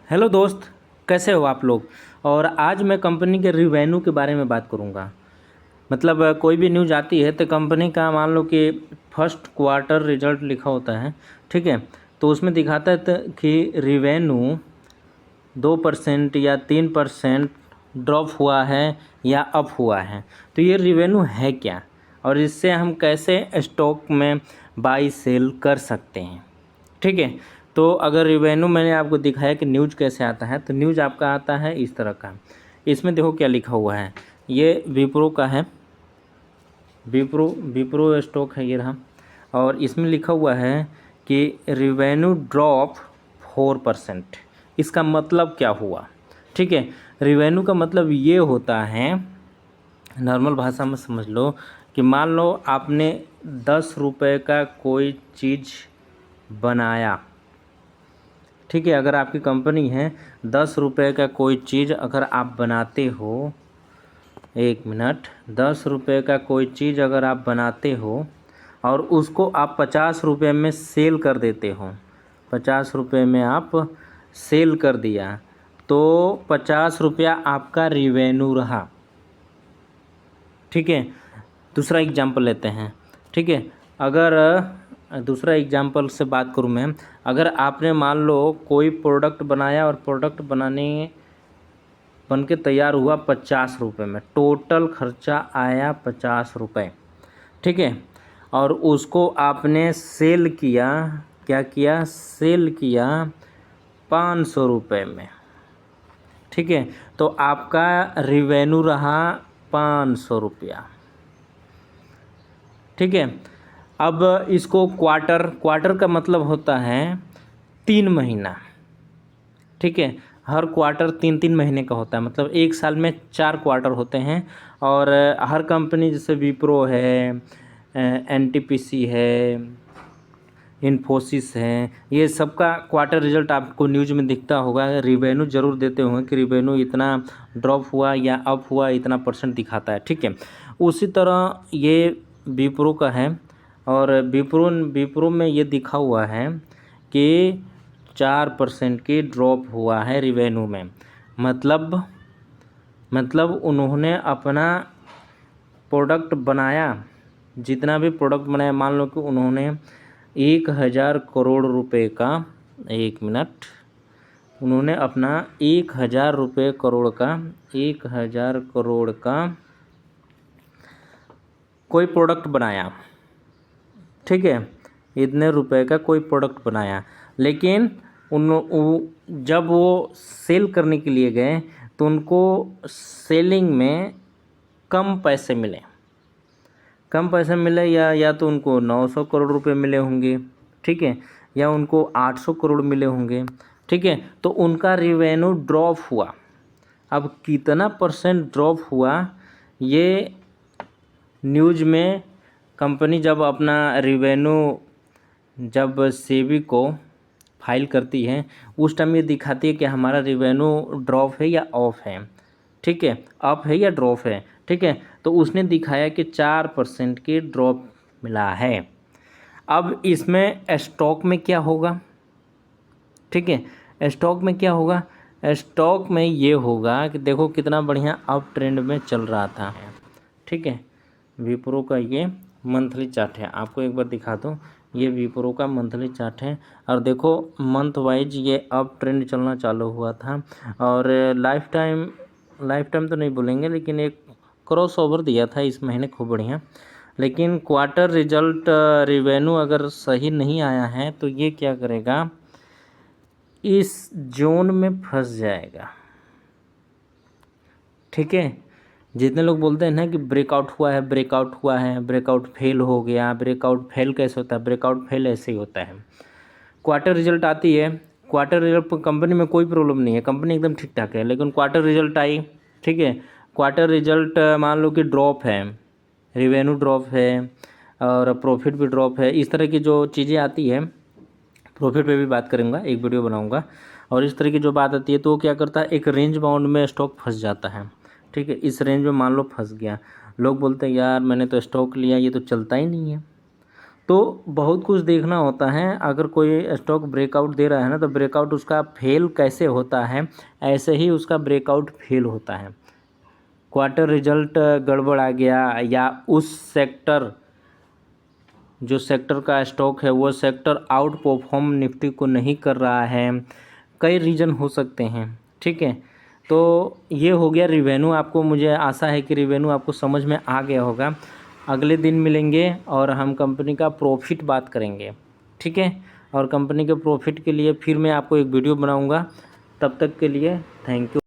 Hello दोस्त, कैसे हो आप लोग। और आज मैं कंपनी के रिवेन्यू के बारे में बात करूंगा। मतलब कोई भी न्यूज़ आती है तो कंपनी का मान लो कि फर्स्ट क्वार्टर रिजल्ट लिखा होता है, ठीक है। तो उसमें दिखाता है कि रिवेन्यू 2% या 3% ड्रॉप हुआ है या अप हुआ है। तो ये रिवेन्यू है क्या, और इससे हम कैसे स्टॉक में बाई सेल कर सकते हैं, ठीक है। तो अगर रिवेन्यू मैंने आपको दिखाया कि न्यूज़ कैसे आता है, तो न्यूज़ आपका आता है इस तरह का। इसमें देखो क्या लिखा हुआ है, ये विप्रो का है। विप्रो स्टॉक है ये रहा। और इसमें लिखा हुआ है कि रिवेन्यू ड्रॉप 4%। इसका मतलब क्या हुआ, ठीक है। रिवेन्यू का मतलब ये होता है, नॉर्मल भाषा में समझ लो कि मान लो आपने 10 रुपये का कोई चीज़ बनाया, ठीक है। अगर आपकी कंपनी है, 10 रुपये का कोई चीज़ अगर आप बनाते हो, 1 मिनट, 10 रुपये का कोई चीज़ अगर आप बनाते हो और उसको आप 50 रुपये में सेल कर देते हो, 50 रुपये में आप सेल कर दिया, तो 50 रुपया आपका रिवेन्यू रहा, ठीक है। दूसरा एग्जांपल लेते हैं, ठीक है। अगर दूसरा एग्जांपल से बात करूं मैं, अगर आपने मान लो कोई प्रोडक्ट बनाया और प्रोडक्ट बन के तैयार हुआ 50 रुपये में, टोटल खर्चा आया 50 रुपये, ठीक है। और उसको आपने सेल किया, क्या किया, सेल किया 500 रुपये में, ठीक है। तो आपका रिवेन्यू रहा 500 रुपया, ठीक है। अब इसको क्वार्टर का मतलब होता है 3 महीना, ठीक है। हर क्वार्टर 3 3 महीने का होता है, मतलब एक साल में 4 क्वार्टर होते हैं। और हर कंपनी जैसे विप्रो है, एनटीपीसी है, इन्फोसिस है, ये सबका क्वार्टर रिजल्ट आपको न्यूज़ में दिखता होगा। रिवेन्यू ज़रूर देते होंगे कि रिवेन्यू इतना ड्रॉप हुआ या अप हुआ, इतना परसेंट दिखाता है, ठीक है। उसी तरह ये विप्रो का है, और विप्रो में ये दिखा हुआ है कि 4% की ड्रॉप हुआ है रिवेन्यू में। मतलब उन्होंने अपना प्रोडक्ट बनाया, जितना भी प्रोडक्ट बनाया, मान लो कि उन्होंने 1,000 करोड़ रुपए का, 1 मिनट, उन्होंने अपना 1,000 करोड़ का, 1,000 करोड़ का कोई प्रोडक्ट बनाया, ठीक है। इतने रुपए का कोई प्रोडक्ट बनाया, लेकिन जब वो सेल करने के लिए गए तो उनको सेलिंग में कम पैसे मिले, या तो उनको 900 करोड़ रुपए मिले होंगे, ठीक है, या उनको 800 करोड़ मिले होंगे, ठीक है। तो उनका रिवेन्यू ड्रॉप हुआ। अब कितना परसेंट ड्रॉप हुआ, ये न्यूज़ में कंपनी जब अपना रिवेन्यू जब सेबी को फाइल करती है, उस टाइम ये दिखाती है कि हमारा रिवेन्यू ड्रॉप है या ऑफ है, ठीक है, अप है या ड्रॉप है, ठीक है। तो उसने दिखाया कि 4% की ड्रॉप मिला है। अब इसमें स्टॉक में क्या होगा, ठीक है। स्टॉक में क्या होगा, स्टॉक में ये होगा कि देखो कितना बढ़िया अप ट्रेंड में चल रहा था, ठीक है। विप्रो का ये मंथली चार्ट है, आपको एक बार दिखा दूँ, ये विप्रो का मंथली चार्ट है। और देखो मंथ वाइज ये अप ट्रेंड चलना चालू हुआ था, और लाइफ टाइम तो नहीं बोलेंगे, लेकिन एक क्रॉस ओवर दिया था इस महीने खूब बढ़िया। लेकिन क्वार्टर रिजल्ट रिवेन्यू अगर सही नहीं आया है तो ये क्या करेगा, इस जोन में फंस जाएगा, ठीक है। जितने लोग बोलते हैं ना कि ब्रेकआउट हुआ है, ब्रेकआउट फेल हो गया, ब्रेकआउट फेल कैसे होता है, ब्रेकआउट फेल ऐसे ही होता है। क्वार्टर रिजल्ट आती है, क्वार्टर रिजल्ट पर कंपनी में कोई प्रॉब्लम नहीं है, कंपनी एकदम ठीक ठाक है, लेकिन क्वार्टर रिजल्ट आई, ठीक है, क्वार्टर रिजल्ट मान लो कि ड्रॉप है, रिवेन्यू ड्रॉप है और प्रॉफिट भी ड्रॉप है, इस तरह की जो चीज़ें आती है, प्रॉफिट पे भी बात करूँगा, एक वीडियो बनाऊँगा। और इस तरह की जो बात आती है तो वो क्या करता है, एक रेंज बाउंड में स्टॉक फंस जाता है, ठीक है। इस रेंज में मान लो फंस गया, लोग बोलते हैं यार मैंने तो स्टॉक लिया, ये तो चलता ही नहीं है, तो बहुत कुछ देखना होता है। अगर कोई स्टॉक ब्रेकआउट दे रहा है ना, तो ब्रेकआउट उसका फेल कैसे होता है, ऐसे ही उसका ब्रेकआउट फेल होता है। क्वार्टर रिजल्ट गड़बड़ आ गया, या उस सेक्टर, जो सेक्टर का स्टॉक है वो सेक्टर आउट परफॉर्म निफ्टी को नहीं कर रहा है, कई रीज़न हो सकते हैं। ठीक है, तो ये हो गया रिवेन्यू। आपको, मुझे आशा है कि रिवेन्यू आपको समझ में आ गया होगा। अगले दिन मिलेंगे और हम कंपनी का प्रॉफिट बात करेंगे। ठीक है, और कंपनी के प्रॉफिट के लिए फिर मैं आपको एक वीडियो बनाऊंगा। तब तक के लिए थैंक यू।